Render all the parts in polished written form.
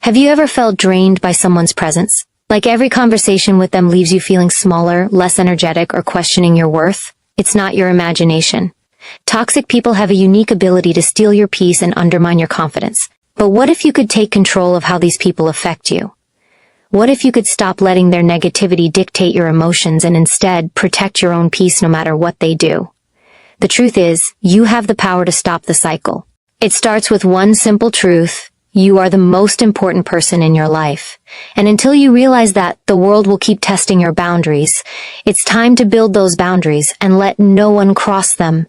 Have you ever felt drained by someone's presence? Like every conversation with them leaves you feeling smaller, less energetic, or questioning your worth? It's not your imagination. Toxic people have a unique ability to steal your peace and undermine your confidence. But what if you could take control of how these people affect you? What if you could stop letting their negativity dictate your emotions and instead protect your own peace no matter what they do? The truth is, you have the power to stop the cycle. It starts with one simple truth: you are the most important person in your life. And until you realize that, the world will keep testing your boundaries. It's time to build those boundaries and let no one cross them.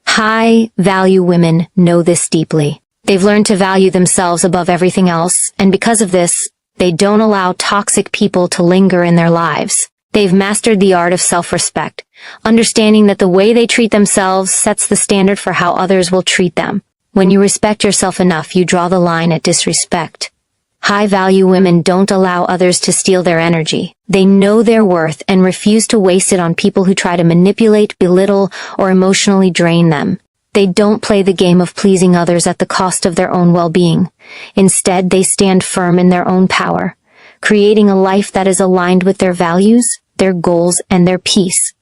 High-value women know this deeply. They've learned to value themselves above everything else, and because of this, they don't allow toxic people to linger in their lives. They've mastered the art of self-respect, understanding that the way they treat themselves sets the standard for how others will treat them. When you respect yourself enough, you draw the line at disrespect. High-value women don't allow others to steal their energy. They know their worth and refuse to waste it on people who try to manipulate, belittle, or emotionally drain them. They don't play the game of pleasing others at the cost of their own well-being. Instead, they stand firm in their own power, creating a life that is aligned with their values, their goals, and their peace.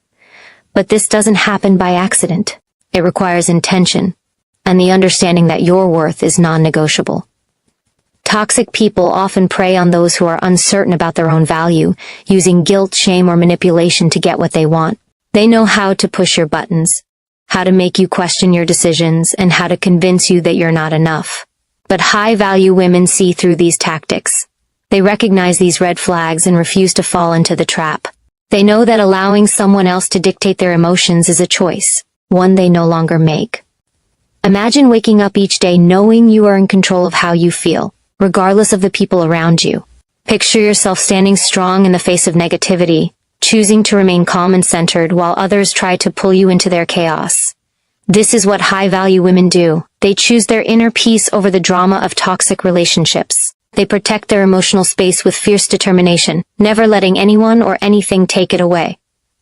But this doesn't happen by accident. It requires intention, and the understanding that your worth is non-negotiable. Toxic people often prey on those who are uncertain about their own value, using guilt, shame, or manipulation to get what they want. They know how to push your buttons, how to make you question your decisions, and how to convince you that you're not enough. But high-value women see through these tactics. They recognize these red flags and refuse to fall into the trap. They know that allowing someone else to dictate their emotions is a choice, one they no longer make. Imagine waking up each day knowing you are in control of how you feel, regardless of the people around you. Picture yourself standing strong in the face of negativity, choosing to remain calm and centered while others try to pull you into their chaos. This is what high-value women do. They choose their inner peace over the drama of toxic relationships. They protect their emotional space with fierce determination, never letting anyone or anything take it away.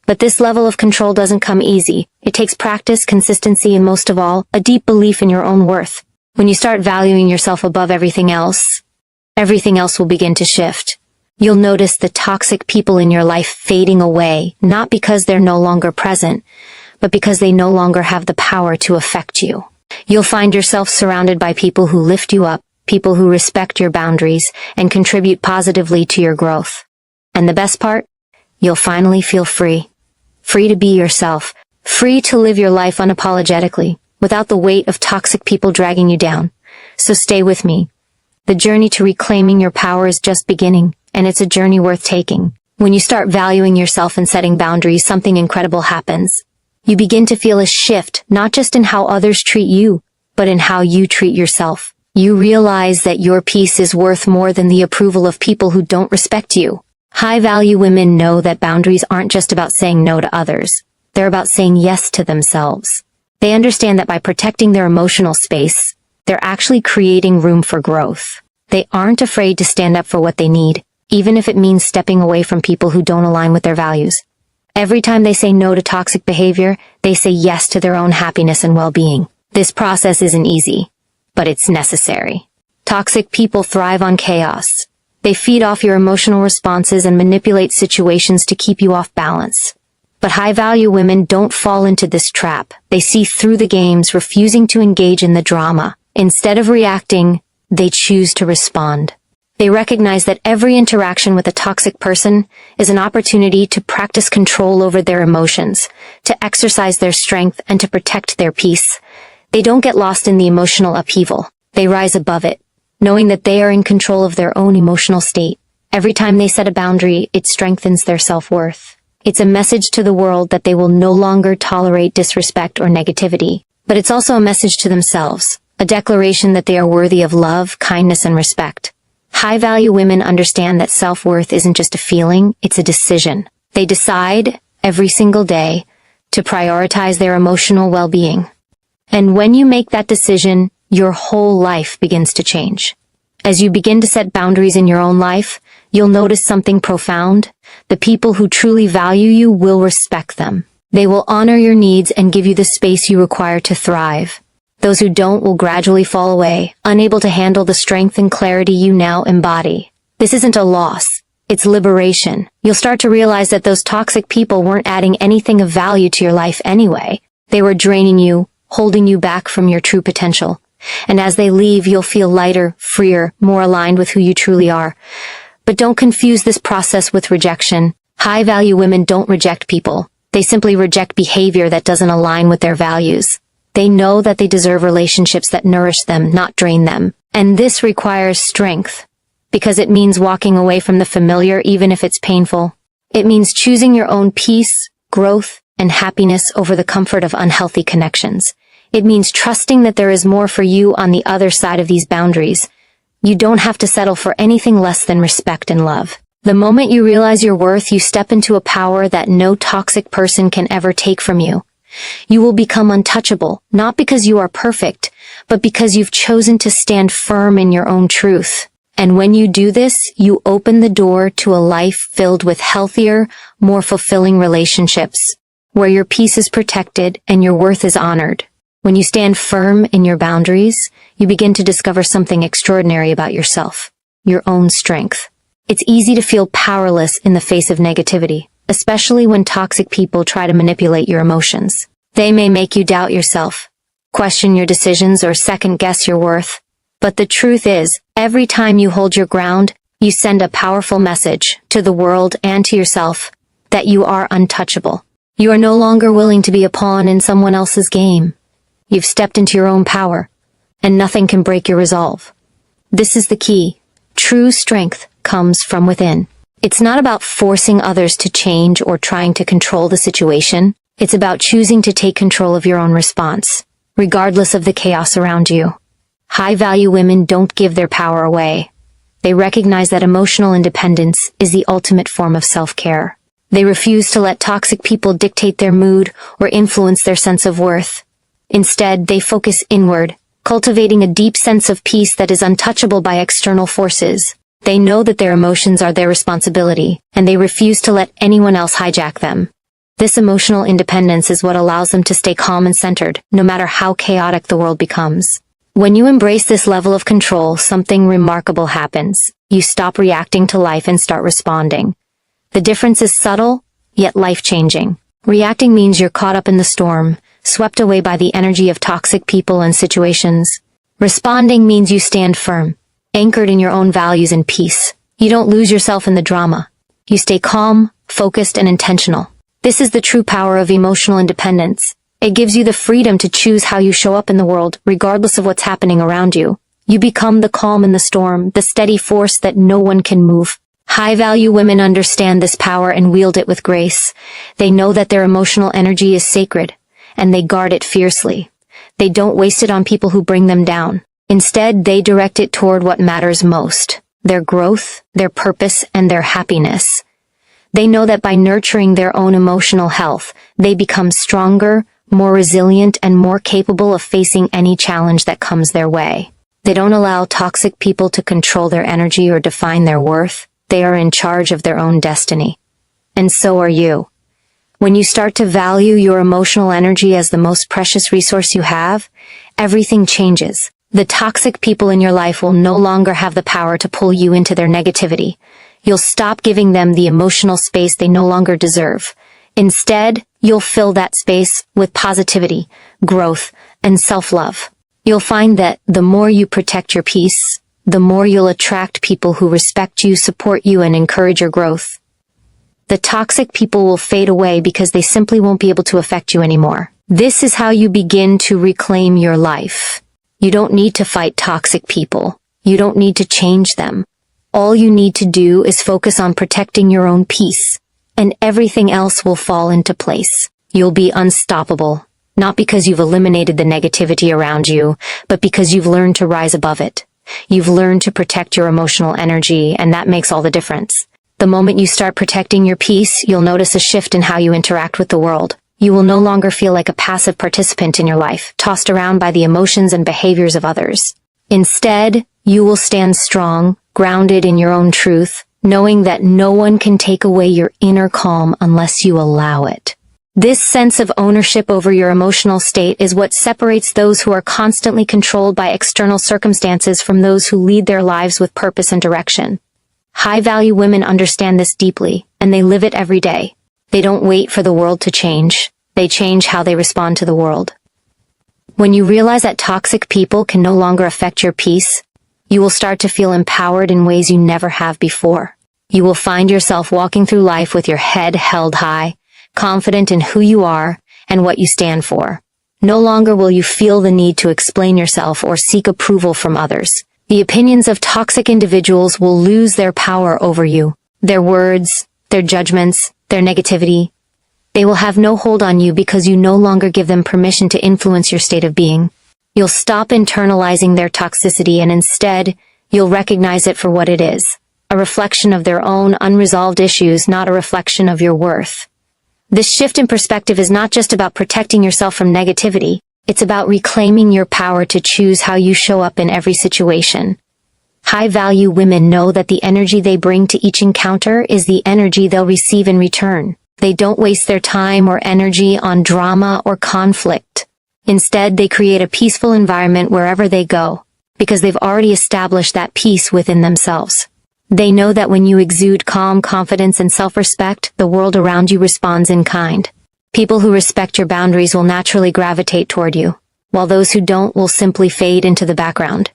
But this level of control doesn't come easy. It takes practice, consistency, and most of all, a deep belief in your own worth. When you start valuing yourself above everything else will begin to shift. You'll notice the toxic people in your life fading away, not because they're no longer present, but because they no longer have the power to affect you. You'll find yourself surrounded by people who lift you up, people who respect your boundaries, and contribute positively to your growth. And the best part? You'll finally feel free. Free to be yourself. Free to live your life unapologetically, without the weight of toxic people dragging you down. So stay with me. The journey to reclaiming your power is just beginning, and it's a journey worth taking. When you start valuing yourself and setting boundaries, something incredible happens. You begin to feel a shift, not just in how others treat you, but in how you treat yourself. You realize that your peace is worth more than the approval of people who don't respect you. High-value women know that boundaries aren't just about saying no to others. They're about saying yes to themselves. They understand that by protecting their emotional space, they're actually creating room for growth. They aren't afraid to stand up for what they need, even if it means stepping away from people who don't align with their values. Every time they say no to toxic behavior, they say yes to their own happiness and well-being. This process isn't easy, but it's necessary. Toxic people thrive on chaos. They feed off your emotional responses and manipulate situations to keep you off balance. But high-value women don't fall into this trap. They see through the games, refusing to engage in the drama. Instead of reacting, they choose to respond. They recognize that every interaction with a toxic person is an opportunity to practice control over their emotions, to exercise their strength, and to protect their peace. They don't get lost in the emotional upheaval. They rise above it, knowing that they are in control of their own emotional state. Every time they set a boundary, it strengthens their self-worth. It's a message to the world that they will no longer tolerate disrespect or negativity. But it's also a message to themselves, a declaration that they are worthy of love, kindness, and respect. High-value women understand that self-worth isn't just a feeling, it's a decision. They decide, every single day, to prioritize their emotional well-being. And when you make that decision, your whole life begins to change. As you begin to set boundaries in your own life, you'll notice something profound. The people who truly value you will respect them. They will honor your needs and give you the space you require to thrive. Those who don't will gradually fall away, unable to handle the strength and clarity you now embody. This isn't a loss. It's liberation. You'll start to realize that those toxic people weren't adding anything of value to your life anyway. They were draining you, holding you back from your true potential. And as they leave, you'll feel lighter, freer, more aligned with who you truly are. But don't confuse this process with rejection. High-value women don't reject people. They simply reject behavior that doesn't align with their values. They know that they deserve relationships that nourish them, not drain them. And this requires strength, because it means walking away from the familiar even if it's painful. It means choosing your own peace, growth, and happiness over the comfort of unhealthy connections. It means trusting that there is more for you on the other side of these boundaries. You don't have to settle for anything less than respect and love. The moment you realize your worth, you step into a power that no toxic person can ever take from you. You will become untouchable, not because you are perfect, but because you've chosen to stand firm in your own truth. And when you do this, you open the door to a life filled with healthier, more fulfilling relationships, where your peace is protected and your worth is honored. When you stand firm in your boundaries, you begin to discover something extraordinary about yourself, your own strength. It's easy to feel powerless in the face of negativity, especially when toxic people try to manipulate your emotions. They may make you doubt yourself, question your decisions, or second-guess your worth. But the truth is, every time you hold your ground, you send a powerful message to the world and to yourself that you are untouchable. You are no longer willing to be a pawn in someone else's game. You've stepped into your own power, and nothing can break your resolve. This is the key. True strength comes from within. It's not about forcing others to change or trying to control the situation. It's about choosing to take control of your own response, regardless of the chaos around you. High-value women don't give their power away. They recognize that emotional independence is the ultimate form of self-care. They refuse to let toxic people dictate their mood or influence their sense of worth. Instead, they focus inward, cultivating a deep sense of peace that is untouchable by external forces. They know that their emotions are their responsibility, and they refuse to let anyone else hijack them. This emotional independence is what allows them to stay calm and centered, no matter how chaotic the world becomes. When you embrace this level of control, something remarkable happens. You stop reacting to life and start responding. The difference is subtle, yet life-changing. Reacting means you're caught up in the storm, swept away by the energy of toxic people and situations. Responding means you stand firm, anchored in your own values and peace. You don't lose yourself in the drama. You stay calm, focused, and intentional. This is the true power of emotional independence. It gives you the freedom to choose how you show up in the world, regardless of what's happening around you. You become the calm in the storm, the steady force that no one can move. High-value women understand this power and wield it with grace. They know that their emotional energy is sacred, and they guard it fiercely. They don't waste it on people who bring them down. Instead, they direct it toward what matters most: their growth, their purpose, and their happiness. They know that by nurturing their own emotional health, they become stronger, more resilient, and more capable of facing any challenge that comes their way. They don't allow toxic people to control their energy or define their worth. They are in charge of their own destiny. And so are you. When you start to value your emotional energy as the most precious resource you have, everything changes. The toxic people in your life will no longer have the power to pull you into their negativity. You'll stop giving them the emotional space they no longer deserve. Instead, you'll fill that space with positivity, growth, and self-love. You'll find that the more you protect your peace, the more you'll attract people who respect you, support you, and encourage your growth. The toxic people will fade away because they simply won't be able to affect you anymore. This is how you begin to reclaim your life. You don't need to fight toxic people. You don't need to change them. All you need to do is focus on protecting your own peace, and everything else will fall into place. You'll be unstoppable, not because you've eliminated the negativity around you, but because you've learned to rise above it. You've learned to protect your emotional energy, and that makes all the difference. The moment you start protecting your peace, you'll notice a shift in how you interact with the world. You will no longer feel like a passive participant in your life, tossed around by the emotions and behaviors of others. Instead, you will stand strong, grounded in your own truth, knowing that no one can take away your inner calm unless you allow it. This sense of ownership over your emotional state is what separates those who are constantly controlled by external circumstances from those who lead their lives with purpose and direction. High-value women understand this deeply, and they live it every day. They don't wait for the world to change. They change how they respond to the world. When you realize that toxic people can no longer affect your peace, you will start to feel empowered in ways you never have before. You will find yourself walking through life with your head held high, confident in who you are and what you stand for. No longer will you feel the need to explain yourself or seek approval from others. The opinions of toxic individuals will lose their power over you. Their words, their judgments, their negativity. They will have no hold on you because you no longer give them permission to influence your state of being. You'll stop internalizing their toxicity and instead, you'll recognize it for what it is. A reflection of their own unresolved issues, not a reflection of your worth. This shift in perspective is not just about protecting yourself from negativity, it's about reclaiming your power to choose how you show up in every situation. High-value women know that the energy they bring to each encounter is the energy they'll receive in return. They don't waste their time or energy on drama or conflict. Instead, they create a peaceful environment wherever they go, because they've already established that peace within themselves. They know that when you exude calm, confidence, and self-respect, the world around you responds in kind. People who respect your boundaries will naturally gravitate toward you, while those who don't will simply fade into the background.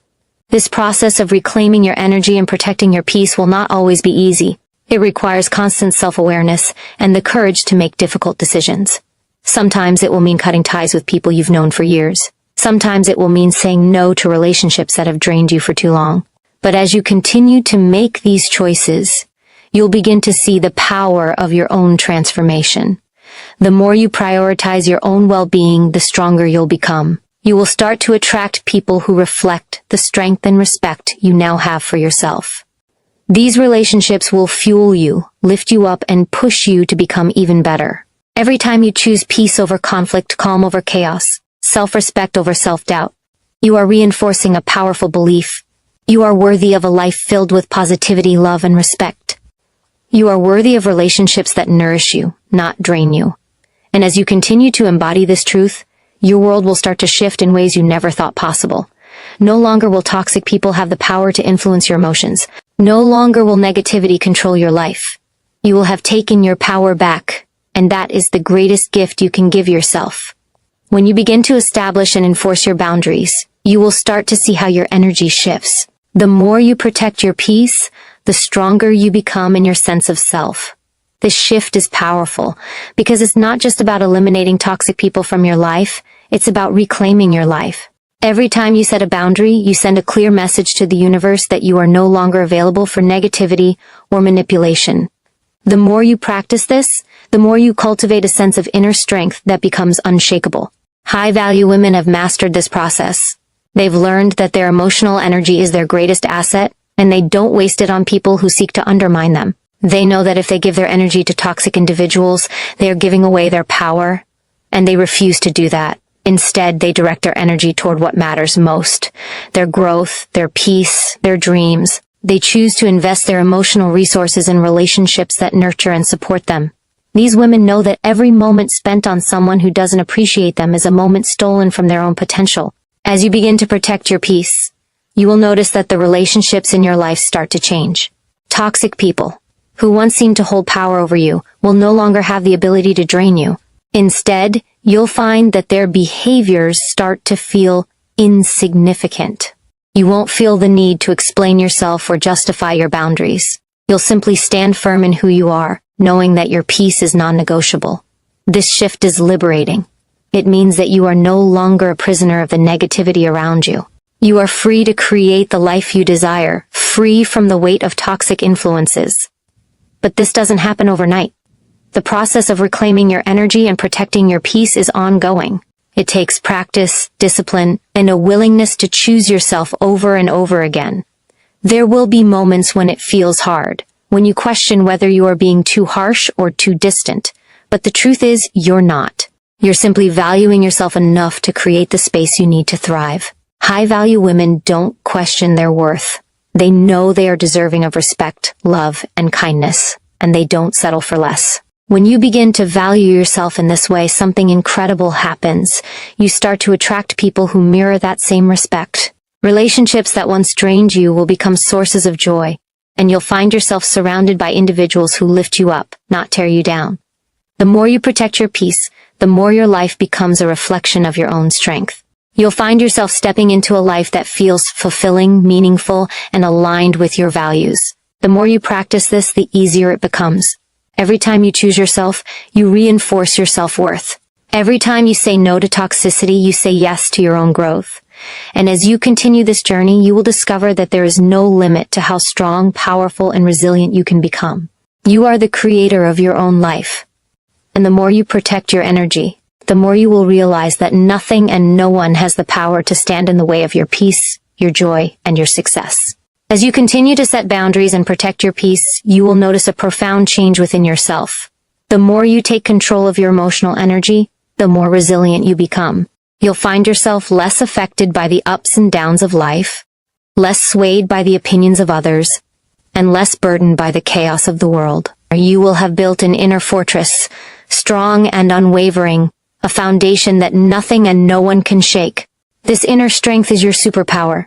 This process of reclaiming your energy and protecting your peace will not always be easy. It requires constant self-awareness and the courage to make difficult decisions. Sometimes it will mean cutting ties with people you've known for years. Sometimes it will mean saying no to relationships that have drained you for too long. But as you continue to make these choices, you'll begin to see the power of your own transformation. The more you prioritize your own well-being, the stronger you'll become. You will start to attract people who reflect the strength and respect you now have for yourself. These relationships will fuel you, lift you up, and push you to become even better. Every time you choose peace over conflict, calm over chaos, self-respect over self-doubt, you are reinforcing a powerful belief. You are worthy of a life filled with positivity, love, and respect. You are worthy of relationships that nourish you, not drain you. And as you continue to embody this truth, your world will start to shift in ways you never thought possible. No longer will toxic people have the power to influence your emotions. No longer will negativity control your life. You will have taken your power back, and that is the greatest gift you can give yourself. When you begin to establish and enforce your boundaries, you will start to see how your energy shifts. The more you protect your peace, the stronger you become in your sense of self. This shift is powerful because it's not just about eliminating toxic people from your life, it's about reclaiming your life. Every time you set a boundary, you send a clear message to the universe that you are no longer available for negativity or manipulation. The more you practice this, the more you cultivate a sense of inner strength that becomes unshakable. High-value women have mastered this process. They've learned that their emotional energy is their greatest asset, and they don't waste it on people who seek to undermine them. They know that if they give their energy to toxic individuals, they are giving away their power, and they refuse to do that. Instead, they direct their energy toward what matters most: their growth, their peace, their dreams. They choose to invest their emotional resources in relationships that nurture and support them. These women know that every moment spent on someone who doesn't appreciate them is a moment stolen from their own potential. As you begin to protect your peace, you will notice that the relationships in your life start to change. Toxic people, who once seemed to hold power over you, will no longer have the ability to drain you. Instead, you'll find that their behaviors start to feel insignificant. You won't feel the need to explain yourself or justify your boundaries. You'll simply stand firm in who you are, knowing that your peace is non-negotiable. This shift is liberating. It means that you are no longer a prisoner of the negativity around you. You are free to create the life you desire, free from the weight of toxic influences. But this doesn't happen overnight. The process of reclaiming your energy and protecting your peace is ongoing. It takes practice, discipline, and a willingness to choose yourself over and over again. There will be moments when it feels hard, when you question whether you are being too harsh or too distant. But the truth is, you're not. You're simply valuing yourself enough to create the space you need to thrive. High-value women don't question their worth. They know they are deserving of respect, love, and kindness, and they don't settle for less. When you begin to value yourself in this way, something incredible happens. You start to attract people who mirror that same respect. Relationships that once drained you will become sources of joy, and you'll find yourself surrounded by individuals who lift you up, not tear you down. The more you protect your peace, the more your life becomes a reflection of your own strength. You'll find yourself stepping into a life that feels fulfilling, meaningful, and aligned with your values. The more you practice this, the easier it becomes. Every time you choose yourself, you reinforce your self-worth. Every time you say no to toxicity, you say yes to your own growth. And as you continue this journey, you will discover that there is no limit to how strong, powerful, and resilient you can become. You are the creator of your own life. And the more you protect your energy, the more you will realize that nothing and no one has the power to stand in the way of your peace, your joy, and your success. As you continue to set boundaries and protect your peace, you will notice a profound change within yourself. The more you take control of your emotional energy, the more resilient you become. You'll find yourself less affected by the ups and downs of life, less swayed by the opinions of others, and less burdened by the chaos of the world. You will have built an inner fortress, strong and unwavering, a foundation that nothing and no one can shake. This inner strength is your superpower.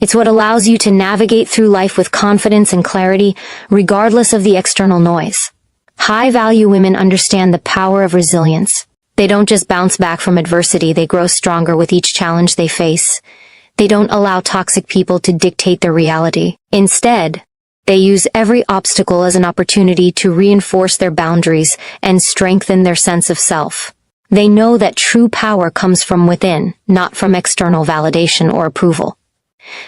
It's what allows you to navigate through life with confidence and clarity, regardless of the external noise. High-value women understand the power of resilience. They don't just bounce back from adversity, they grow stronger with each challenge they face. They don't allow toxic people to dictate their reality. Instead, they use every obstacle as an opportunity to reinforce their boundaries and strengthen their sense of self. They know that true power comes from within, not from external validation or approval.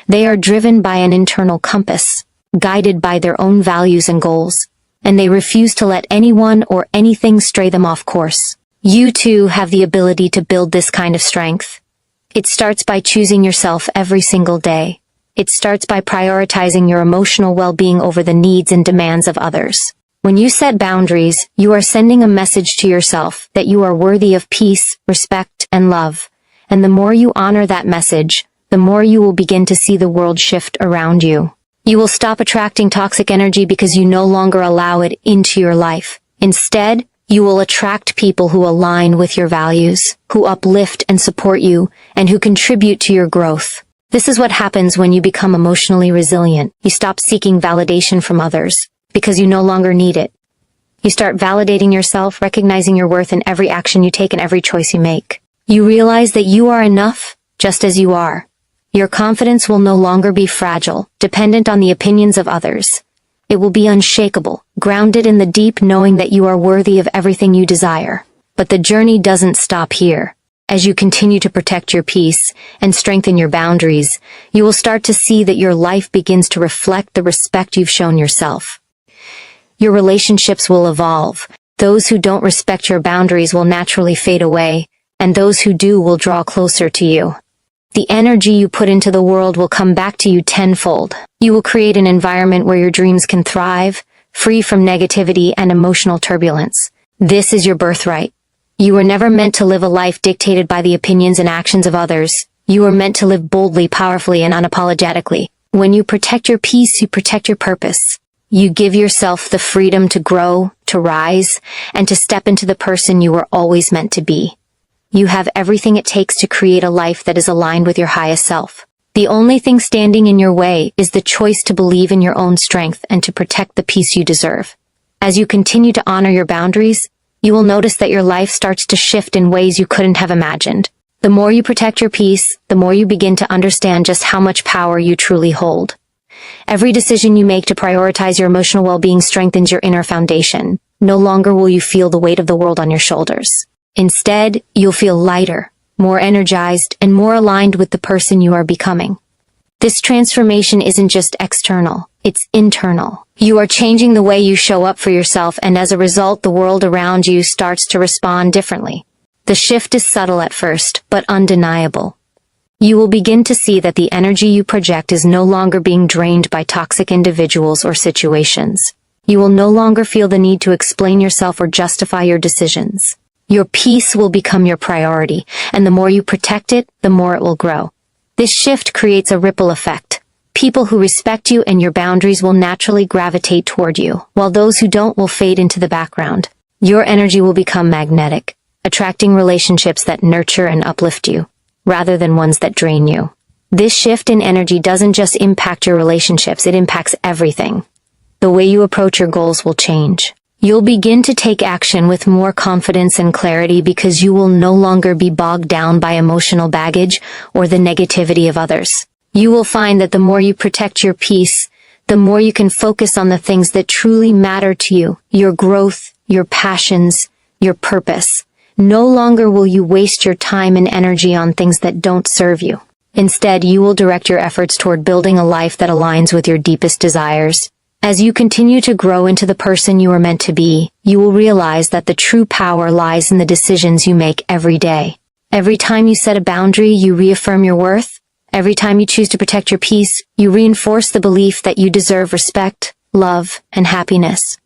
They are driven by an internal compass, guided by their own values and goals, and they refuse to let anyone or anything stray them off course. You too have the ability to build this kind of strength. It starts by choosing yourself every single day. It starts by prioritizing your emotional well-being over the needs and demands of others. When you set boundaries, you are sending a message to yourself that you are worthy of peace, respect, and love. And the more you honor that message, the more you will begin to see the world shift around you. You will stop attracting toxic energy because you no longer allow it into your life. Instead, you will attract people who align with your values, who uplift and support you, and who contribute to your growth. This is what happens when you become emotionally resilient. You stop seeking validation from others, because you no longer need it. You start validating yourself, recognizing your worth in every action you take and every choice you make. You realize that you are enough, just as you are. Your confidence will no longer be fragile, dependent on the opinions of others. It will be unshakable, grounded in the deep knowing that you are worthy of everything you desire. But the journey doesn't stop here. As you continue to protect your peace and strengthen your boundaries, you will start to see that your life begins to reflect the respect you've shown yourself. Your relationships will evolve. Those who don't respect your boundaries will naturally fade away, and those who do will draw closer to you. The energy you put into the world will come back to you tenfold. You will create an environment where your dreams can thrive, free from negativity and emotional turbulence. This is your birthright. You were never meant to live a life dictated by the opinions and actions of others. You were meant to live boldly, powerfully, and unapologetically. When you protect your peace, you protect your purpose. You give yourself the freedom to grow, to rise, and to step into the person you were always meant to be. You have everything it takes to create a life that is aligned with your highest self. The only thing standing in your way is the choice to believe in your own strength and to protect the peace you deserve. As you continue to honor your boundaries, you will notice that your life starts to shift in ways you couldn't have imagined. The more you protect your peace, the more you begin to understand just how much power you truly hold. Every decision you make to prioritize your emotional well-being strengthens your inner foundation. No longer will you feel the weight of the world on your shoulders. Instead, you'll feel lighter, more energized, and more aligned with the person you are becoming. This transformation isn't just external, it's internal. You are changing the way you show up for yourself, and as a result, the world around you starts to respond differently. The shift is subtle at first, but undeniable. You will begin to see that the energy you project is no longer being drained by toxic individuals or situations. You will no longer feel the need to explain yourself or justify your decisions. Your peace will become your priority, and the more you protect it, the more it will grow. This shift creates a ripple effect. People who respect you and your boundaries will naturally gravitate toward you, while those who don't will fade into the background. Your energy will become magnetic, attracting relationships that nurture and uplift you, rather than ones that drain you. This shift in energy doesn't just impact your relationships, it impacts everything. The way you approach your goals will change. You'll begin to take action with more confidence and clarity because you will no longer be bogged down by emotional baggage or the negativity of others. You will find that the more you protect your peace, the more you can focus on the things that truly matter to you, your growth, your passions, your purpose. No longer will you waste your time and energy on things that don't serve you. Instead, you will direct your efforts toward building a life that aligns with your deepest desires. As you continue to grow into the person you are meant to be, you will realize that the true power lies in the decisions you make every day. Every time you set a boundary, you reaffirm your worth. Every time you choose to protect your peace, you reinforce the belief that you deserve respect, love, and happiness.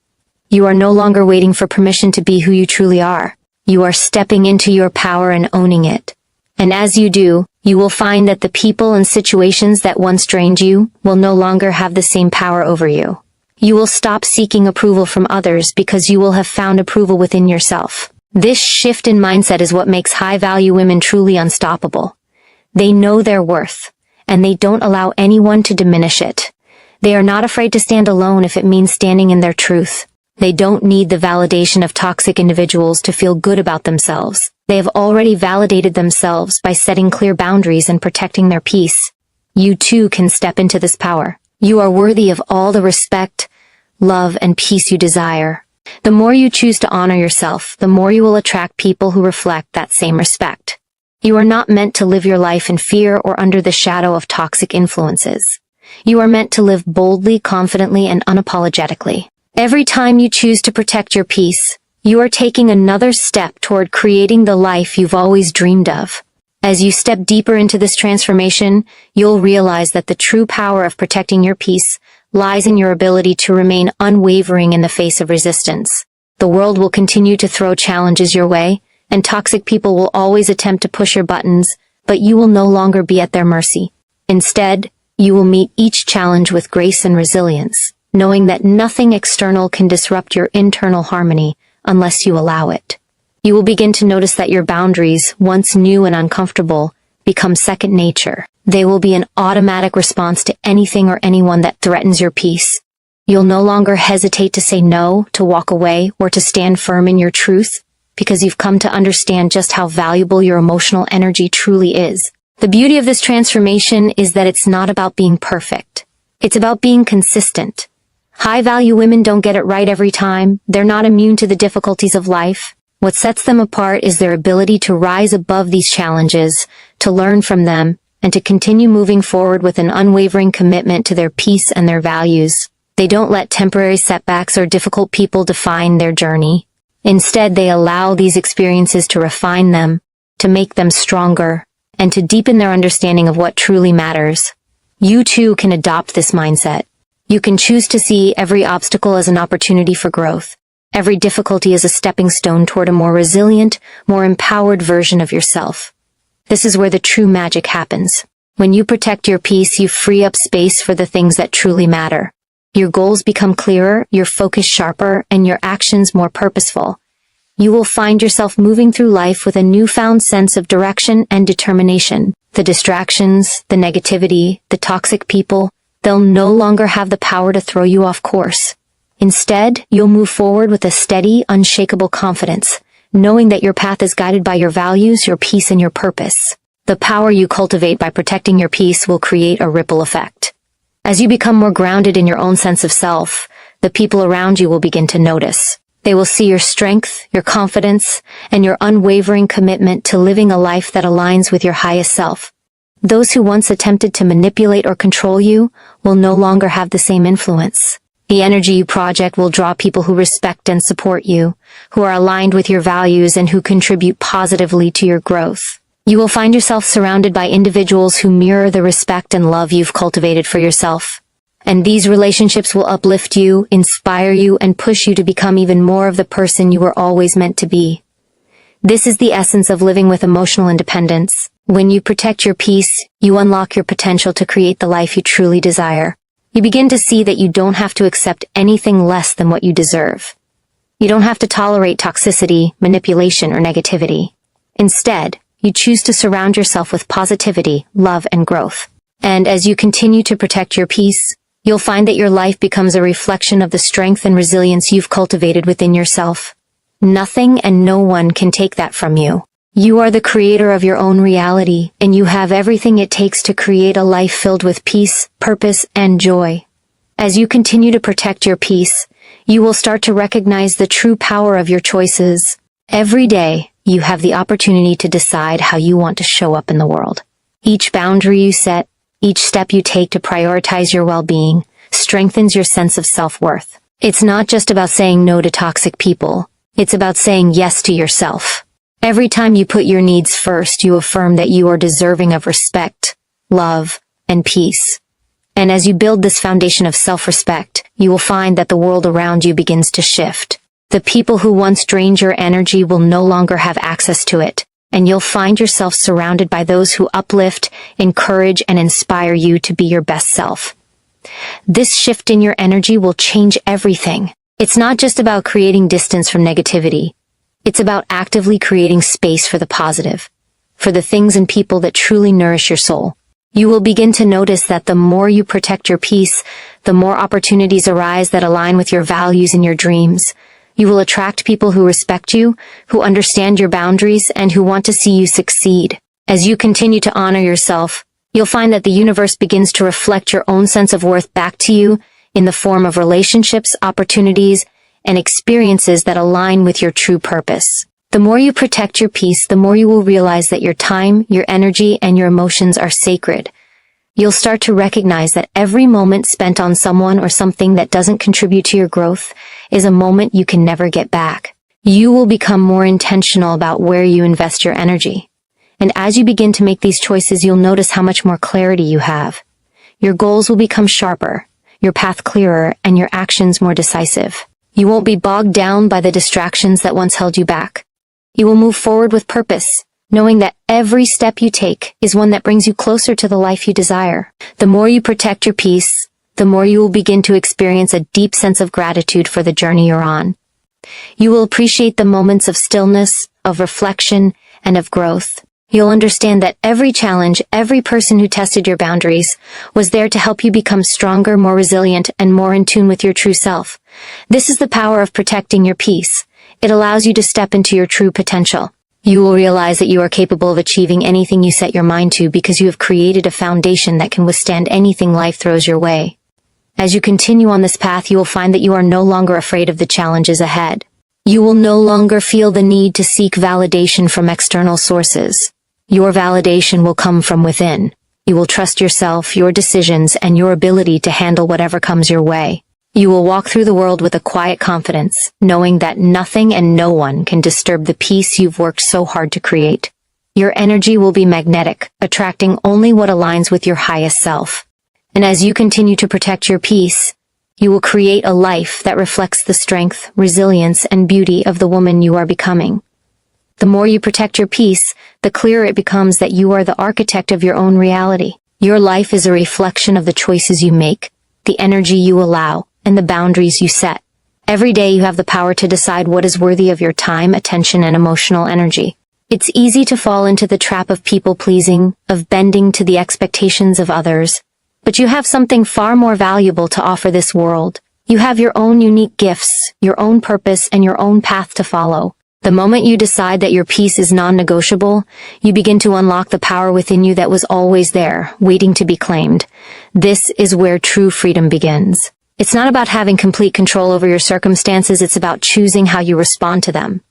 You are no longer waiting for permission to be who you truly are. You are stepping into your power and owning it. And as you do, you will find that the people and situations that once drained you will no longer have the same power over you. You will stop seeking approval from others because you will have found approval within yourself. This shift in mindset is what makes high-value women truly unstoppable. They know their worth, and they don't allow anyone to diminish it. They are not afraid to stand alone if it means standing in their truth. They don't need the validation of toxic individuals to feel good about themselves. They have already validated themselves by setting clear boundaries and protecting their peace. You too can step into this power. You are worthy of all the respect, love, and peace you desire. The more you choose to honor yourself, the more you will attract people who reflect that same respect. You are not meant to live your life in fear or under the shadow of toxic influences. You are meant to live boldly, confidently, and unapologetically. Every time you choose to protect your peace, you are taking another step toward creating the life you've always dreamed of. As you step deeper into this transformation, you'll realize that the true power of protecting your peace lies in your ability to remain unwavering in the face of resistance. The world will continue to throw challenges your way, and toxic people will always attempt to push your buttons, but you will no longer be at their mercy. Instead, you will meet each challenge with grace and resilience, knowing that nothing external can disrupt your internal harmony unless you allow it. You will begin to notice that your boundaries, once new and uncomfortable, become second nature. They will be an automatic response to anything or anyone that threatens your peace. You'll no longer hesitate to say no, to walk away, or to stand firm in your truth, because you've come to understand just how valuable your emotional energy truly is. The beauty of this transformation is that it's not about being perfect. It's about being consistent. High-value women don't get it right every time. They're not immune to the difficulties of life. What sets them apart is their ability to rise above these challenges, to learn from them, and to continue moving forward with an unwavering commitment to their peace and their values. They don't let temporary setbacks or difficult people define their journey. Instead, they allow these experiences to refine them, to make them stronger, and to deepen their understanding of what truly matters. You too can adopt this mindset. You can choose to see every obstacle as an opportunity for growth, every difficulty as a stepping stone toward a more resilient, more empowered version of yourself. This is where the true magic happens. When you protect your peace, you free up space for the things that truly matter. Your goals become clearer, your focus sharper, and your actions more purposeful. You will find yourself moving through life with a newfound sense of direction and determination. The distractions, the negativity, the toxic people, they'll no longer have the power to throw you off course. Instead, you'll move forward with a steady, unshakable confidence, knowing that your path is guided by your values, your peace, and your purpose. The power you cultivate by protecting your peace will create a ripple effect. As you become more grounded in your own sense of self, the people around you will begin to notice. They will see your strength, your confidence, and your unwavering commitment to living a life that aligns with your highest self. Those who once attempted to manipulate or control you will no longer have the same influence. The energy you project will draw people who respect and support you, who are aligned with your values and who contribute positively to your growth. You will find yourself surrounded by individuals who mirror the respect and love you've cultivated for yourself. And these relationships will uplift you, inspire you, and push you to become even more of the person you were always meant to be. This is the essence of living with emotional independence. When you protect your peace, you unlock your potential to create the life you truly desire. You begin to see that you don't have to accept anything less than what you deserve. You don't have to tolerate toxicity, manipulation, or negativity. Instead, you choose to surround yourself with positivity, love, and growth. And as you continue to protect your peace, you'll find that your life becomes a reflection of the strength and resilience you've cultivated within yourself. Nothing and no one can take that from you. You are the creator of your own reality, and you have everything it takes to create a life filled with peace, purpose, and joy. As you continue to protect your peace, you will start to recognize the true power of your choices. Every day, you have the opportunity to decide how you want to show up in the world. Each boundary you set, each step you take to prioritize your well-being, strengthens your sense of self-worth. It's not just about saying no to toxic people. It's about saying yes to yourself. Every time you put your needs first, you affirm that you are deserving of respect, love, and peace. And as you build this foundation of self-respect, you will find that the world around you begins to shift. The people who once drained your energy will no longer have access to it, and you'll find yourself surrounded by those who uplift, encourage, and inspire you to be your best self. This shift in your energy will change everything. It's not just about creating distance from negativity. It's about actively creating space for the positive, for the things and people that truly nourish your soul. You will begin to notice that the more you protect your peace, the more opportunities arise that align with your values and your dreams. You will attract people who respect you, who understand your boundaries, and who want to see you succeed. As you continue to honor yourself, you'll find that the universe begins to reflect your own sense of worth back to you in the form of relationships, opportunities, and experiences that align with your true purpose. The more you protect your peace, the more you will realize that your time, your energy, and your emotions are sacred. You'll start to recognize that every moment spent on someone or something that doesn't contribute to your growth is a moment you can never get back. You will become more intentional about where you invest your energy. And as you begin to make these choices, you'll notice how much more clarity you have. Your goals will become sharper, your path clearer, and your actions more decisive. You won't be bogged down by the distractions that once held you back. You will move forward with purpose, knowing that every step you take is one that brings you closer to the life you desire. The more you protect your peace, the more you will begin to experience a deep sense of gratitude for the journey you're on. You will appreciate the moments of stillness, of reflection, and of growth. You'll understand that every challenge, every person who tested your boundaries, was there to help you become stronger, more resilient, and more in tune with your true self. This is the power of protecting your peace. It allows you to step into your true potential. You will realize that you are capable of achieving anything you set your mind to because you have created a foundation that can withstand anything life throws your way. As you continue on this path, you will find that you are no longer afraid of the challenges ahead. You will no longer feel the need to seek validation from external sources. Your validation will come from within. You will trust yourself, your decisions, and your ability to handle whatever comes your way. You will walk through the world with a quiet confidence, knowing that nothing and no one can disturb the peace you've worked so hard to create. Your energy will be magnetic, attracting only what aligns with your highest self. And as you continue to protect your peace, you will create a life that reflects the strength, resilience, and beauty of the woman you are becoming. The more you protect your peace, the clearer it becomes that you are the architect of your own reality. Your life is a reflection of the choices you make, the energy you allow, and the boundaries you set. Every day you have the power to decide what is worthy of your time, attention, and emotional energy. It's easy to fall into the trap of people-pleasing, of bending to the expectations of others. But you have something far more valuable to offer this world. You have your own unique gifts, your own purpose, and your own path to follow. The moment you decide that your peace is non-negotiable, you begin to unlock the power within you that was always there, waiting to be claimed. This is where true freedom begins. It's not about having complete control over your circumstances, it's about choosing how you respond to them.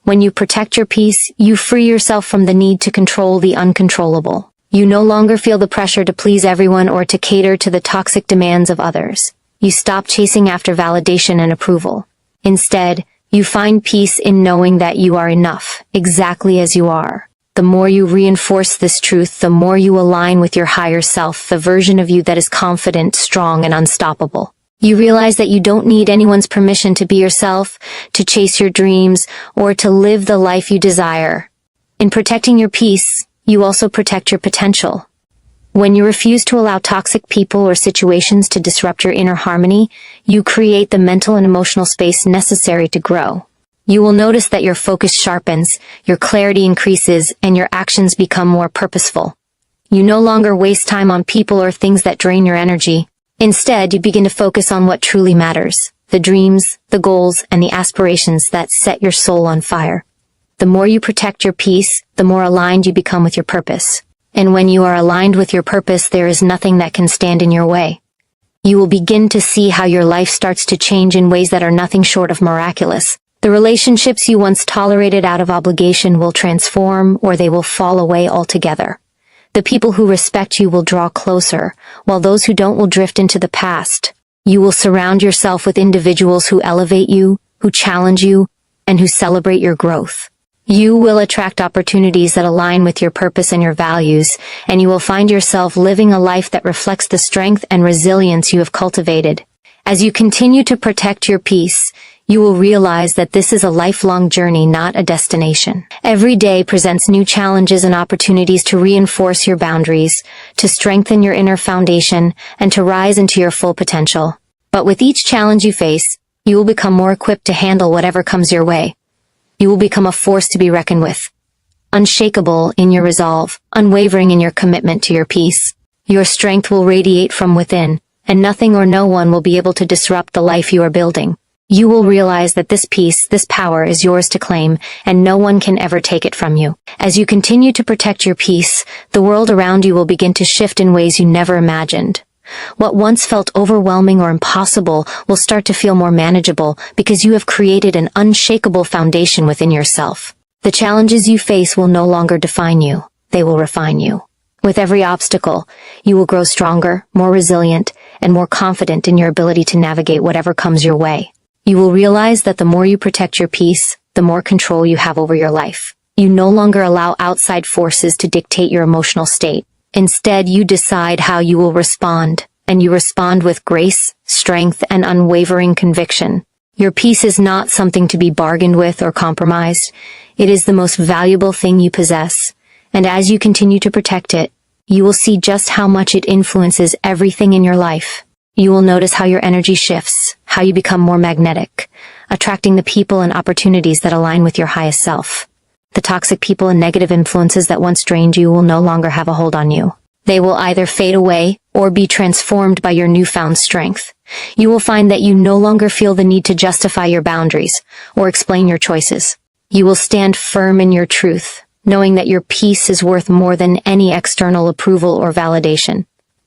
When you protect your peace, you free yourself from the need to control the uncontrollable. You no longer feel the pressure to please everyone or to cater to the toxic demands of others. You stop chasing after validation and approval. Instead, you find peace in knowing that you are enough, exactly as you are. The more you reinforce this truth, the more you align with your higher self, the version of you that is confident, strong, and unstoppable. You realize that you don't need anyone's permission to be yourself, to chase your dreams, or to live the life you desire. In protecting your peace, you also protect your potential. When you refuse to allow toxic people or situations to disrupt your inner harmony, you create the mental and emotional space necessary to grow. You will notice that your focus sharpens, your clarity increases, and your actions become more purposeful. You no longer waste time on people or things that drain your energy. Instead, you begin to focus on what truly matters, the dreams, the goals, and the aspirations that set your soul on fire. The more you protect your peace, the more aligned you become with your purpose. And when you are aligned with your purpose, there is nothing that can stand in your way. You will begin to see how your life starts to change in ways that are nothing short of miraculous. The relationships you once tolerated out of obligation will transform, or they will fall away altogether. The people who respect you will draw closer, while those who don't will drift into the past. You will surround yourself with individuals who elevate you, who challenge you, and who celebrate your growth. You will attract opportunities that align with your purpose and your values, and you will find yourself living a life that reflects the strength and resilience you have cultivated. As you continue to protect your peace, you will realize that this is a lifelong journey, not a destination. Every day presents new challenges and opportunities to reinforce your boundaries, to strengthen your inner foundation, and to rise into your full potential. But with each challenge you face, you will become more equipped to handle whatever comes your way. You will become a force to be reckoned with, unshakable in your resolve, unwavering in your commitment to your peace. Your strength will radiate from within, and nothing or no one will be able to disrupt the life you are building. You will realize that this peace, this power is yours to claim, and no one can ever take it from you. As you continue to protect your peace, the world around you will begin to shift in ways you never imagined. What once felt overwhelming or impossible will start to feel more manageable because you have created an unshakable foundation within yourself. The challenges you face will no longer define you. They will refine you. With every obstacle, you will grow stronger, more resilient, and more confident in your ability to navigate whatever comes your way. You will realize that the more you protect your peace, the more control you have over your life. You no longer allow outside forces to dictate your emotional state. Instead, you decide how you will respond, and you respond with grace, strength, and unwavering conviction. Your peace is not something to be bargained with or compromised. It is the most valuable thing you possess, and as you continue to protect it, you will see just how much it influences everything in your life. You will notice how your energy shifts, how you become more magnetic, attracting the people and opportunities that align with your highest self. The toxic people and negative influences that once drained you will no longer have a hold on you. They will either fade away or be transformed by your newfound strength. You will find that you no longer feel the need to justify your boundaries or explain your choices. You will stand firm in your truth, knowing that your peace is worth more than any external approval or validation.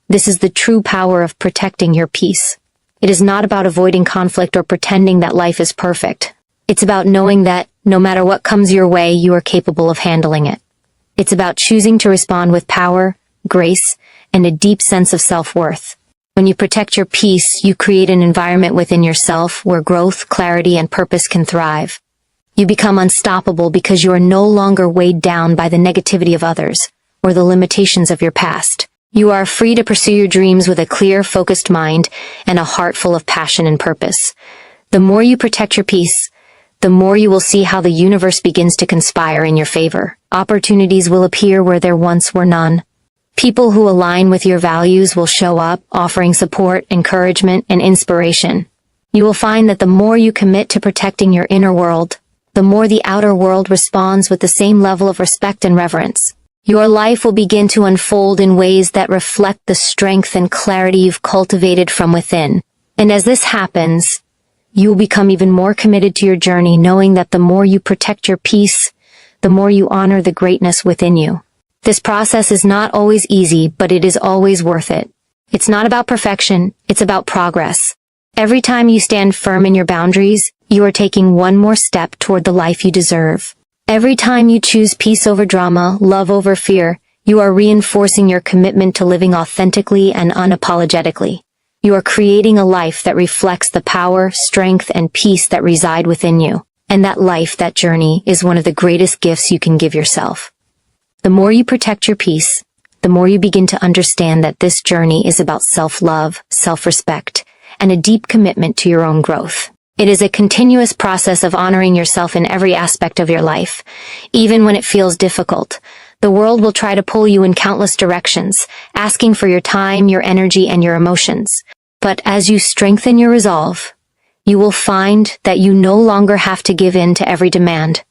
This is the true power of protecting your peace. It is not about avoiding conflict or pretending that life is perfect. It's about knowing that, no matter what comes your way, you are capable of handling it. It's about choosing to respond with power, grace, and a deep sense of self-worth. When you protect your peace, you create an environment within yourself where growth, clarity, and purpose can thrive. You become unstoppable because you are no longer weighed down by the negativity of others or the limitations of your past. You are free to pursue your dreams with a clear, focused mind and a heart full of passion and purpose. The more you protect your peace, the more you will see how the universe begins to conspire in your favor. Opportunities will appear where there once were none. People who align with your values will show up, offering support, encouragement, and inspiration. You will find that the more you commit to protecting your inner world, the more the outer world responds with the same level of respect and reverence. Your life will begin to unfold in ways that reflect the strength and clarity you've cultivated from within. And as this happens, you will become even more committed to your journey, knowing that the more you protect your peace, the more you honor the greatness within you. This process is not always easy, but it is always worth it. It's not about perfection, it's about progress. Every time you stand firm in your boundaries, you are taking one more step toward the life you deserve. Every time you choose peace over drama, love over fear, you are reinforcing your commitment to living authentically and unapologetically. You are creating a life that reflects the power, strength, and peace that reside within you. And that life, that journey, is one of the greatest gifts you can give yourself. The more you protect your peace, the more you begin to understand that this journey is about self-love, self-respect, and a deep commitment to your own growth. It is a continuous process of honoring yourself in every aspect of your life. Even when it feels difficult, The world will try to pull you in countless directions, asking for your time, your energy, and your emotions. But as you strengthen your resolve, you will find that you no longer have to give in to every demand.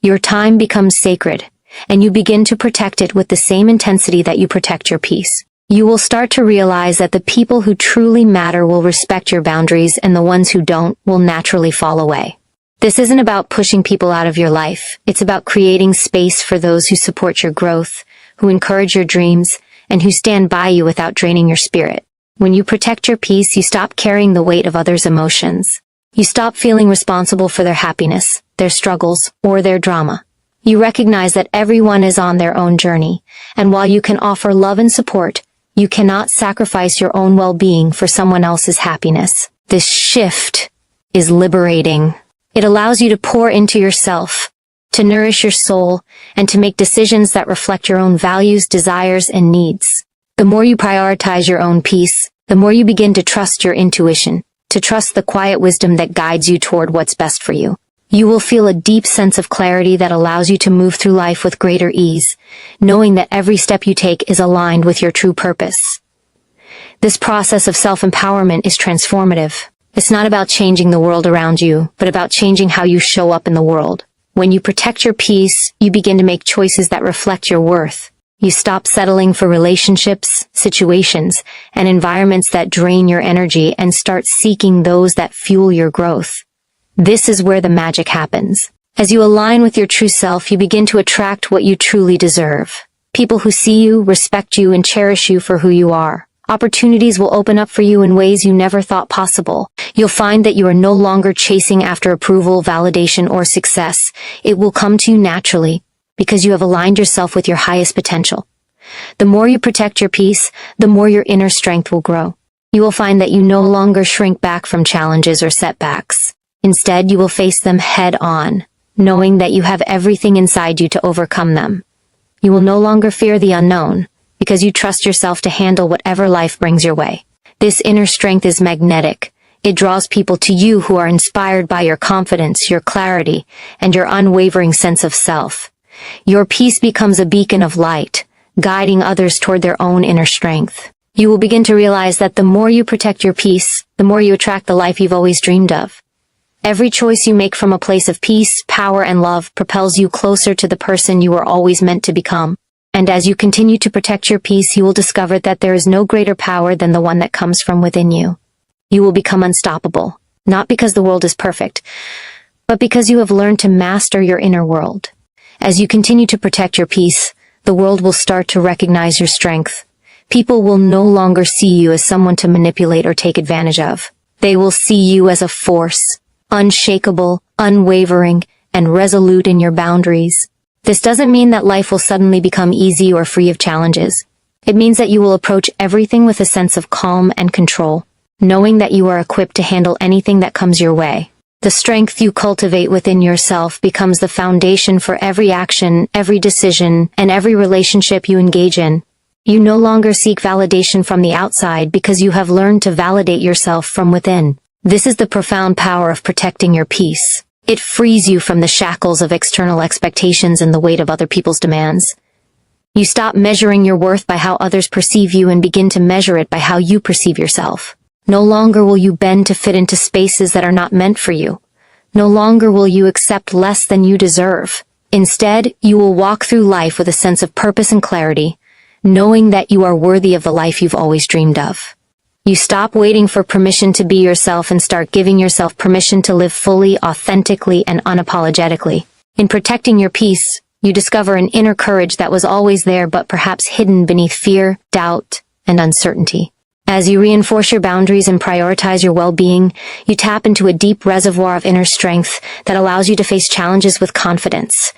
Your time becomes sacred, and you begin to protect it with the same intensity that you protect your peace. You will start to realize that the people who truly matter will respect your boundaries, and the ones who don't will naturally fall away. This isn't about pushing people out of your life. It's about creating space for those who support your growth, who encourage your dreams, and who stand by you without draining your spirit. When you protect your peace, you stop carrying the weight of others' emotions. You stop feeling responsible for their happiness, their struggles, or their drama. You recognize that everyone is on their own journey, and while you can offer love and support, you cannot sacrifice your own well-being for someone else's happiness. This shift is liberating. It allows you to pour into yourself, to nourish your soul, and to make decisions that reflect your own values, desires, and needs. The more you prioritize your own peace, the more you begin to trust your intuition, to trust the quiet wisdom that guides you toward what's best for you. You will feel a deep sense of clarity that allows you to move through life with greater ease, knowing that every step you take is aligned with your true purpose. This process of self-empowerment is transformative. It's not about changing the world around you, but about changing how you show up in the world. When you protect your peace, you begin to make choices that reflect your worth. You stop settling for relationships, situations, and environments that drain your energy and start seeking those that fuel your growth. This is where the magic happens. As you align with your true self, you begin to attract what you truly deserve. People who see you, respect you, and cherish you for who you are. Opportunities will open up for you in ways you never thought possible. You'll find that you are no longer chasing after approval, validation, or success. It will come to you naturally because you have aligned yourself with your highest potential. The more you protect your peace, the more your inner strength will grow. You will find that you no longer shrink back from challenges or setbacks. Instead, you will face them head-on, knowing that you have everything inside you to overcome them. You will no longer fear the unknown, because you trust yourself to handle whatever life brings your way. This inner strength is magnetic. It draws people to you who are inspired by your confidence, your clarity, and your unwavering sense of self. Your peace becomes a beacon of light, guiding others toward their own inner strength. You will begin to realize that the more you protect your peace, the more you attract the life you've always dreamed of. Every choice you make from a place of peace, power, and love propels you closer to the person you were always meant to become. And as you continue to protect your peace, you will discover that there is no greater power than the one that comes from within you. You will become unstoppable, not because the world is perfect, but because you have learned to master your inner world. As you continue to protect your peace, the world will start to recognize your strength. People will no longer see you as someone to manipulate or take advantage of. They will see you as a force, unshakable, unwavering, and resolute in your boundaries. This doesn't mean that life will suddenly become easy or free of challenges. It means that you will approach everything with a sense of calm and control, knowing that you are equipped to handle anything that comes your way. The strength you cultivate within yourself becomes the foundation for every action, every decision, and every relationship you engage in. You no longer seek validation from the outside because you have learned to validate yourself from within. This is the profound power of protecting your peace. It frees you from the shackles of external expectations and the weight of other people's demands. You stop measuring your worth by how others perceive you and begin to measure it by how you perceive yourself. No longer will you bend to fit into spaces that are not meant for you. No longer will you accept less than you deserve. Instead, you will walk through life with a sense of purpose and clarity, knowing that you are worthy of the life you've always dreamed of. You stop waiting for permission to be yourself and start giving yourself permission to live fully, authentically, and unapologetically. In protecting your peace, you discover an inner courage that was always there but perhaps hidden beneath fear, doubt, and uncertainty. As you reinforce your boundaries and prioritize your well-being, you tap into a deep reservoir of inner strength that allows you to face challenges with confidence.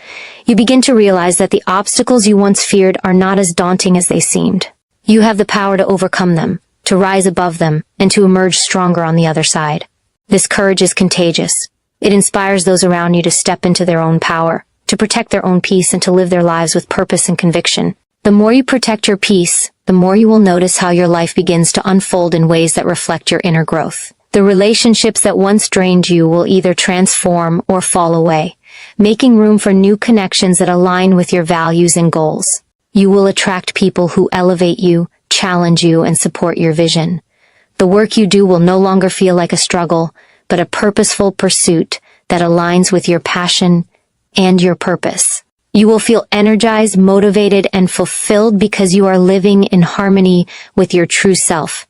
You begin to realize that the obstacles you once feared are not as daunting as they seemed. You have the power to overcome them, to rise above them, and to emerge stronger on the other side. This courage is contagious. It inspires those around you to step into their own power, to protect their own peace, and to live their lives with purpose and conviction. The more you protect your peace, the more you will notice how your life begins to unfold in ways that reflect your inner growth. The relationships that once drained you will either transform or fall away, making room for new connections that align with your values and goals. You will attract people who elevate you, challenge you, and support your vision. The work you do will no longer feel like a struggle, but a purposeful pursuit that aligns with your passion and your purpose. You will feel energized, motivated, and fulfilled because you are living in harmony with your true self.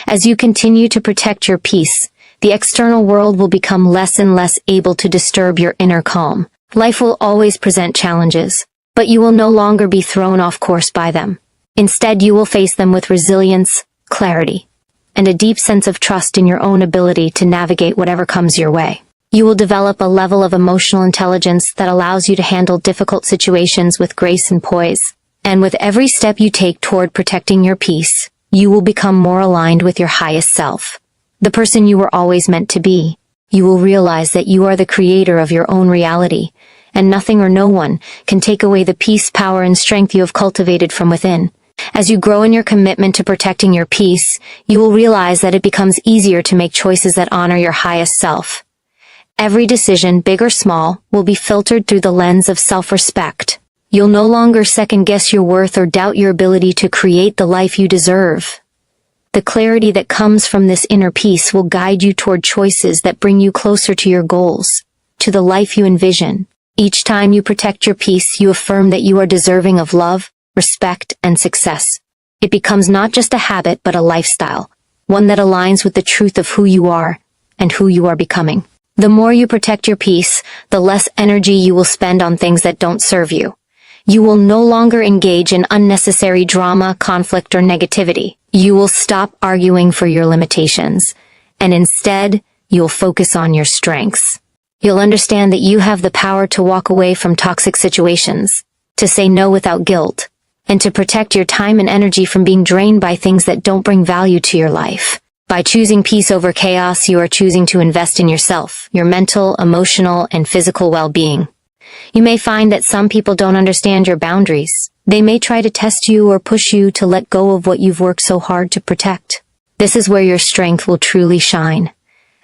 As you continue to protect your peace, the external world will become less and less able to disturb your inner calm. Life will always present challenges, but you will no longer be thrown off course by them. Instead, you will face them with resilience, clarity, and a deep sense of trust in your own ability to navigate whatever comes your way. You will develop a level of emotional intelligence that allows you to handle difficult situations with grace and poise. And with every step you take toward protecting your peace, you will become more aligned with your highest self, the person you were always meant to be. You will realize that you are the creator of your own reality, and nothing or no one can take away the peace, power, and strength you have cultivated from within. As you grow in your commitment to protecting your peace, you will realize that it becomes easier to make choices that honor your highest self. Every decision, big or small, will be filtered through the lens of self-respect. You'll no longer second-guess your worth or doubt your ability to create the life you deserve. The clarity that comes from this inner peace will guide you toward choices that bring you closer to your goals, to the life you envision. Each time you protect your peace, you affirm that you are deserving of love, respect, and success. It becomes not just a habit but a lifestyle, one that aligns with the truth of who you are and who you are becoming. The more you protect your peace, the less energy you will spend on things that don't serve you. You will no longer engage in unnecessary drama, conflict, or negativity. You will stop arguing for your limitations, and instead, you'll focus on your strengths. You'll understand that you have the power to walk away from toxic situations, to say no without guilt, and to protect your time and energy from being drained by things that don't bring value to your life. By choosing peace over chaos, you are choosing to invest in yourself, your mental, emotional, and physical well-being. You may find that some people don't understand your boundaries. They may try to test you or push you to let go of what you've worked so hard to protect. This is where your strength will truly shine.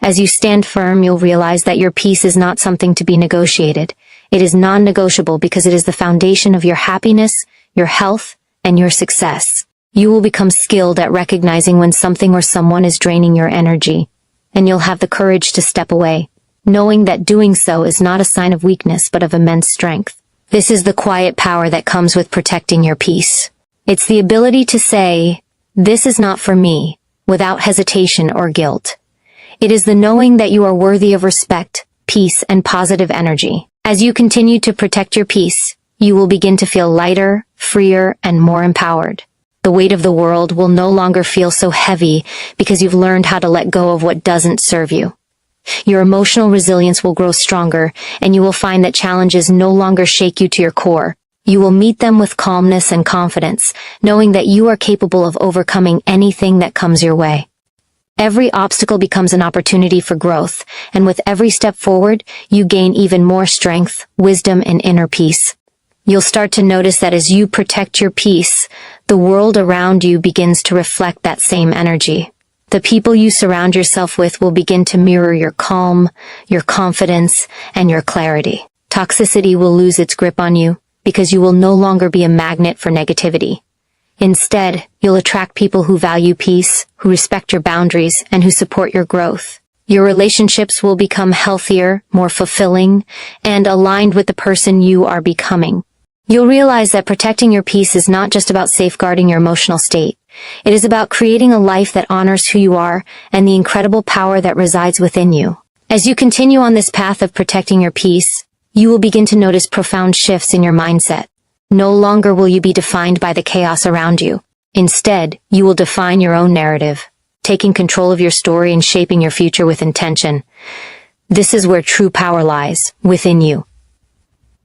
As you stand firm, you'll realize that your peace is not something to be negotiated. It is non-negotiable because it is the foundation of your happiness, your health, and your success. You will become skilled at recognizing when something or someone is draining your energy, and you'll have the courage to step away, knowing that doing so is not a sign of weakness but of immense strength. This is the quiet power that comes with protecting your peace. It's the ability to say, "This is not for me," without hesitation or guilt. It is the knowing that you are worthy of respect, peace, and positive energy. As you continue to protect your peace, you will begin to feel lighter, freer, and more empowered. The weight of the world will no longer feel so heavy because you've learned how to let go of what doesn't serve you. Your emotional resilience will grow stronger, and you will find that challenges no longer shake you to your core. You will meet them with calmness and confidence, knowing that you are capable of overcoming anything that comes your way. Every obstacle becomes an opportunity for growth, and with every step forward, you gain even more strength, wisdom, and inner peace. You'll start to notice that as you protect your peace, the world around you begins to reflect that same energy. The people you surround yourself with will begin to mirror your calm, your confidence, and your clarity. Toxicity will lose its grip on you because you will no longer be a magnet for negativity. Instead, you'll attract people who value peace, who respect your boundaries, and who support your growth. Your relationships will become healthier, more fulfilling, and aligned with the person you are becoming. You'll realize that protecting your peace is not just about safeguarding your emotional state. It is about creating a life that honors who you are and the incredible power that resides within you. As you continue on this path of protecting your peace, you will begin to notice profound shifts in your mindset. No longer will you be defined by the chaos around you. Instead, you will define your own narrative, taking control of your story and shaping your future with intention. This is where true power lies, within you.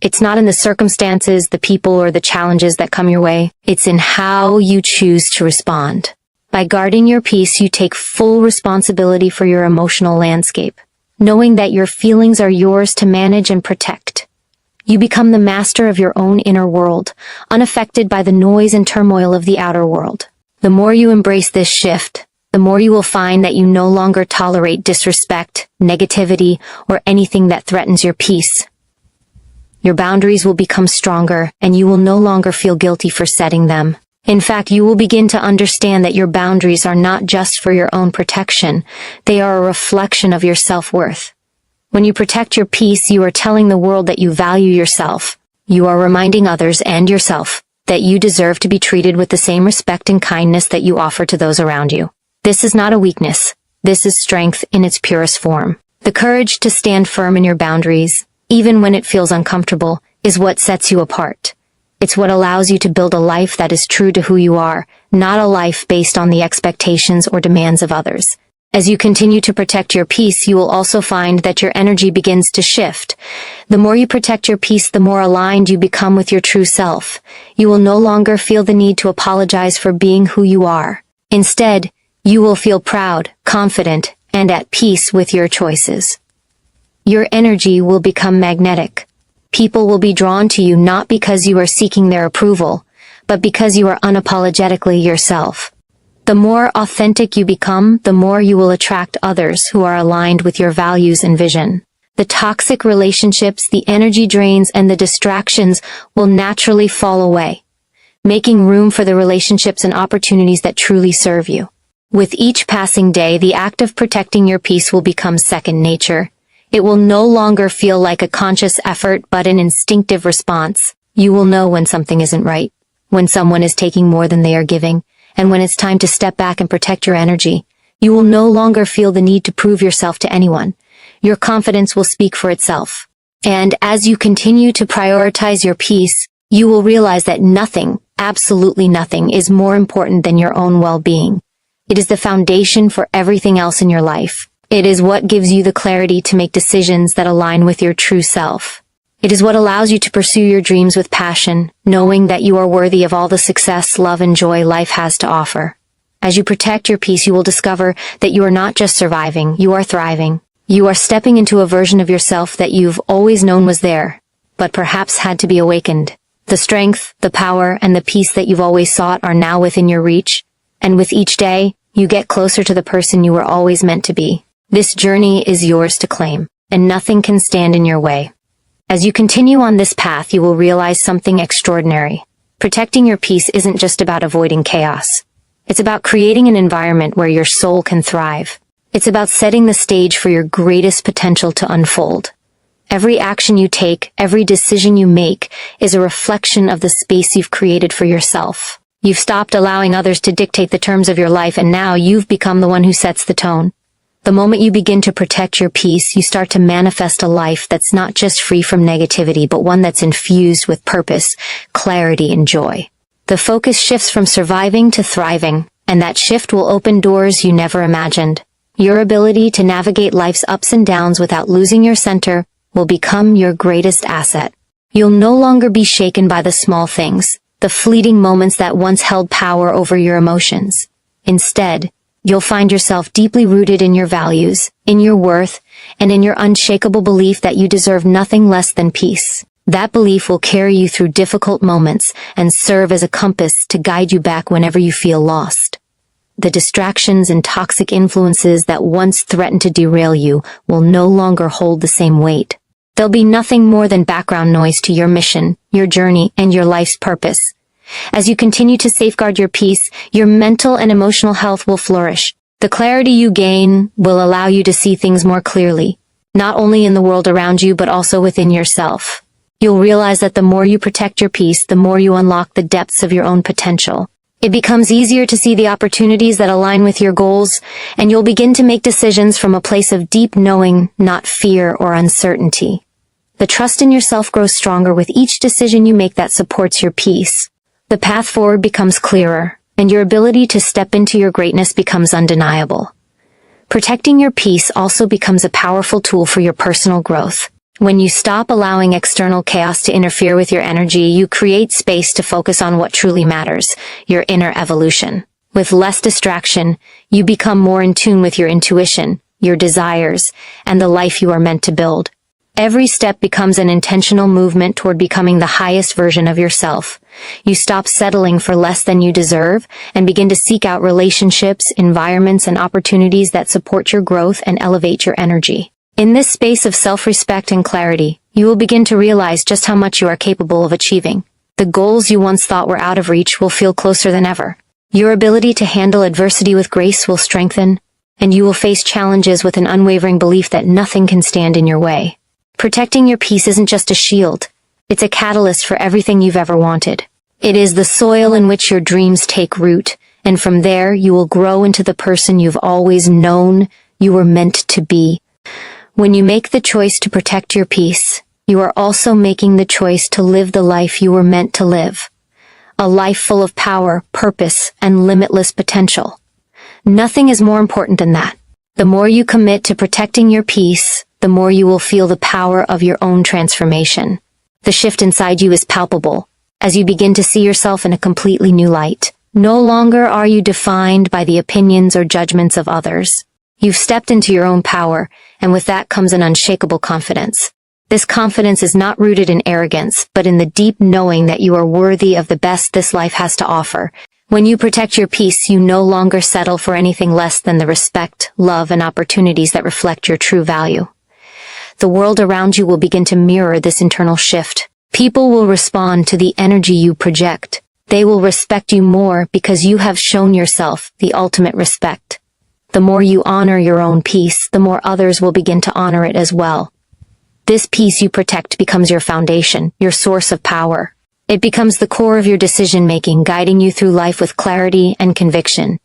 It's not in the circumstances, the people, or the challenges that come your way. It's in how you choose to respond. By guarding your peace, you take full responsibility for your emotional landscape, knowing that your feelings are yours to manage and protect. You become the master of your own inner world, unaffected by the noise and turmoil of the outer world. The more you embrace this shift, the more you will find that you no longer tolerate disrespect, negativity, or anything that threatens your peace. Your boundaries will become stronger, and you will no longer feel guilty for setting them. In fact, you will begin to understand that your boundaries are not just for your own protection, they are a reflection of your self-worth. When you protect your peace, you are telling the world that you value yourself. You are reminding others and yourself that you deserve to be treated with the same respect and kindness that you offer to those around you. This is not a weakness. This is strength in its purest form. The courage to stand firm in your boundaries, even when it feels uncomfortable, is what sets you apart. It's what allows you to build a life that is true to who you are, not a life based on the expectations or demands of others. As you continue to protect your peace, you will also find that your energy begins to shift. The more you protect your peace, the more aligned you become with your true self. You will no longer feel the need to apologize for being who you are. Instead, you will feel proud, confident, and at peace with your choices. Your energy will become magnetic. People will be drawn to you not because you are seeking their approval, but because you are unapologetically yourself. The more authentic you become, the more you will attract others who are aligned with your values and vision. The toxic relationships, the energy drains, and the distractions will naturally fall away, making room for the relationships and opportunities that truly serve you. With each passing day, the act of protecting your peace will become second nature. It will no longer feel like a conscious effort but an instinctive response. You will know when something isn't right, when someone is taking more than they are giving, and when it's time to step back and protect your energy. You will no longer feel the need to prove yourself to anyone. Your confidence will speak for itself. And as you continue to prioritize your peace, you will realize that nothing, absolutely nothing, is more important than your own well-being. It is the foundation for everything else in your life. It is what gives you the clarity to make decisions that align with your true self. It is what allows you to pursue your dreams with passion, knowing that you are worthy of all the success, love, and joy life has to offer. As you protect your peace, you will discover that you are not just surviving, you are thriving. You are stepping into a version of yourself that you've always known was there, but perhaps had to be awakened. The strength, the power, and the peace that you've always sought are now within your reach, and with each day, you get closer to the person you were always meant to be. This journey is yours to claim, and nothing can stand in your way. As you continue on this path, you will realize something extraordinary. Protecting your peace isn't just about avoiding chaos. It's about creating an environment where your soul can thrive. It's about setting the stage for your greatest potential to unfold. Every action you take, every decision you make, is a reflection of the space you've created for yourself. You've stopped allowing others to dictate the terms of your life, and now you've become the one who sets the tone. The moment you begin to protect your peace, you start to manifest a life that's not just free from negativity, but one that's infused with purpose, clarity, and joy. The focus shifts from surviving to thriving, and that shift will open doors you never imagined. Your ability to navigate life's ups and downs without losing your center will become your greatest asset. You'll no longer be shaken by the small things, the fleeting moments that once held power over your emotions. Instead, you'll find yourself deeply rooted in your values, in your worth, and in your unshakable belief that you deserve nothing less than peace. That belief will carry you through difficult moments and serve as a compass to guide you back whenever you feel lost. The distractions and toxic influences that once threatened to derail you will no longer hold the same weight. They'll be nothing more than background noise to your mission, your journey, and your life's purpose. As you continue to safeguard your peace, your mental and emotional health will flourish. The clarity you gain will allow you to see things more clearly, not only in the world around you, but also within yourself. You'll realize that the more you protect your peace, the more you unlock the depths of your own potential. It becomes easier to see the opportunities that align with your goals, and you'll begin to make decisions from a place of deep knowing, not fear or uncertainty. The trust in yourself grows stronger with each decision you make that supports your peace. The path forward becomes clearer, and your ability to step into your greatness becomes undeniable. Protecting your peace also becomes a powerful tool for your personal growth. When you stop allowing external chaos to interfere with your energy, you create space to focus on what truly matters, your inner evolution. With less distraction, you become more in tune with your intuition, your desires, and the life you are meant to build. Every step becomes an intentional movement toward becoming the highest version of yourself, You stop settling for less than you deserve and begin to seek out relationships, environments, and opportunities that support your growth and elevate your energy. In this space of self-respect and clarity, you will begin to realize just how much you are capable of achieving. The goals you once thought were out of reach will feel closer than ever. Your ability to handle adversity with grace will strengthen, and you will face challenges with an unwavering belief that nothing can stand in your way. Protecting your peace isn't just a shield, it's a catalyst for everything you've ever wanted. It is the soil in which your dreams take root, and from there you will grow into the person you've always known you were meant to be. When you make the choice to protect your peace, you are also making the choice to live the life you were meant to live. A life full of power, purpose, and limitless potential. Nothing is more important than that. The more you commit to protecting your peace, the more you will feel the power of your own transformation. The shift inside you is palpable, as you begin to see yourself in a completely new light. No longer are you defined by the opinions or judgments of others. You've stepped into your own power, and with that comes an unshakable confidence. This confidence is not rooted in arrogance, but in the deep knowing that you are worthy of the best this life has to offer. When you protect your peace, you no longer settle for anything less than the respect, love, and opportunities that reflect your true value. The world around you will begin to mirror this internal shift. People will respond to the energy you project. They will respect you more because you have shown yourself the ultimate respect. The more you honor your own peace, the more others will begin to honor it as well. This peace you protect becomes your foundation, your source of power. It becomes the core of your decision-making, guiding you through life with clarity and conviction.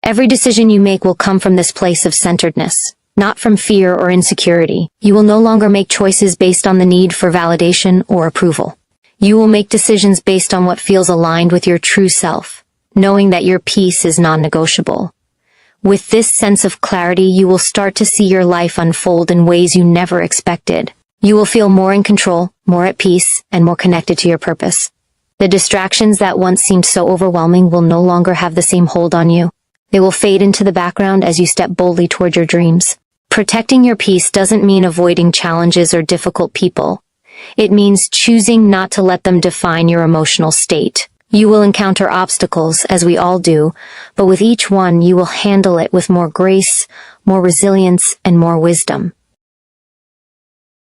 Every decision you make will come from this place of centeredness, not from fear or insecurity. You will no longer make choices based on the need for validation or approval. You will make decisions based on what feels aligned with your true self, knowing that your peace is non-negotiable. With this sense of clarity, you will start to see your life unfold in ways you never expected. You will feel more in control, more at peace, and more connected to your purpose. The distractions that once seemed so overwhelming will no longer have the same hold on you. They will fade into the background as you step boldly toward your dreams. Protecting your peace doesn't mean avoiding challenges or difficult people. It means choosing not to let them define your emotional state. You will encounter obstacles, as we all do, but with each one you will handle it with more grace, more resilience, and more wisdom.